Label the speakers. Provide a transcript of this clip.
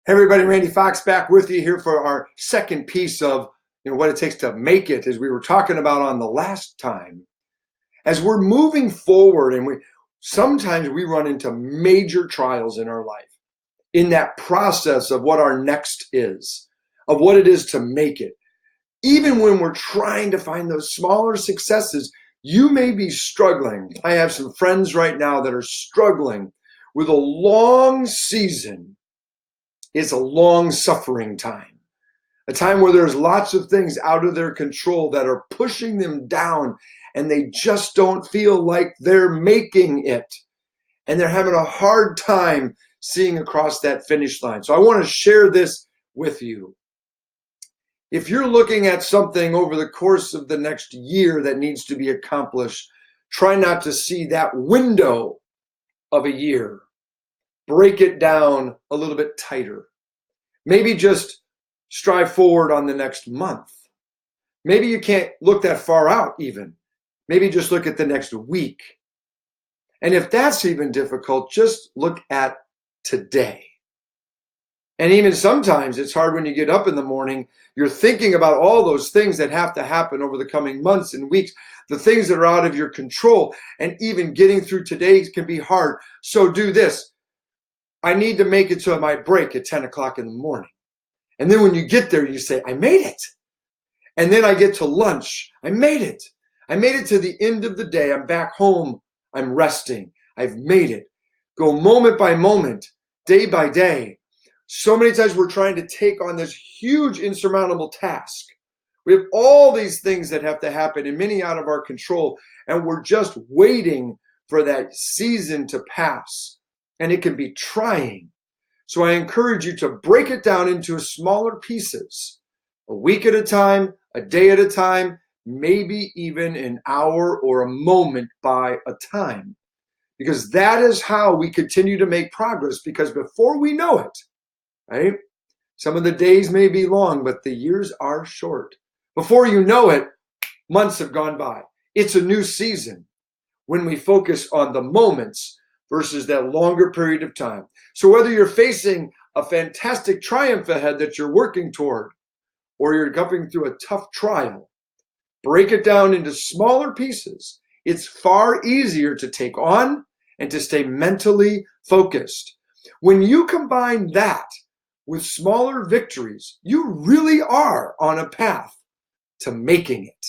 Speaker 1: Hey everybody, Randy Fox back with you here for our second piece of what it takes to make it, as we were talking about on the last time. As we're moving forward, and sometimes we run into major trials in our life, in that process of what our next is, of what it is to make it. Even when we're trying to find those smaller successes, you may be struggling. I have some friends right now that are struggling with a long season. It's a long suffering time, a time where there's lots of things out of their control that are pushing them down, and they just don't feel like they're making it. And they're having a hard time seeing across that finish line. So I want to share this with you. If you're looking at something over the course of the next year that needs to be accomplished, try not to see that window of a year. Break it down a little bit tighter. Maybe just strive forward on the next month. Maybe you can't look that far out even. Maybe just look at the next week. And if that's even difficult, just look at today. And even sometimes it's hard when you get up in the morning, you're thinking about all those things that have to happen over the coming months and weeks, the things that are out of your control. And even getting through today can be hard. So do this. I need to make it to my break at 10 o'clock in the morning. And then when you get there, you say, I made it. And then I get to lunch. I made it. I made it to the end of the day. I'm back home. I'm resting. I've made it. Go moment by moment, day by day. So many times we're trying to take on this huge insurmountable task. We have all these things that have to happen, and many out of our control. And we're just waiting for that season to pass. And it can be trying. So I encourage you to break it down into smaller pieces, a week at a time, a day at a time, maybe even an hour or a moment by a time. Because that is how we continue to make progress. Because before we know it, right, some of the days may be long, but the years are short. Before you know it, months have gone by. It's a new season when we focus on the moments versus that longer period of time. So whether you're facing a fantastic triumph ahead that you're working toward, or you're going through a tough trial, break it down into smaller pieces. It's far easier to take on and to stay mentally focused. When you combine that with smaller victories, you really are on a path to making it.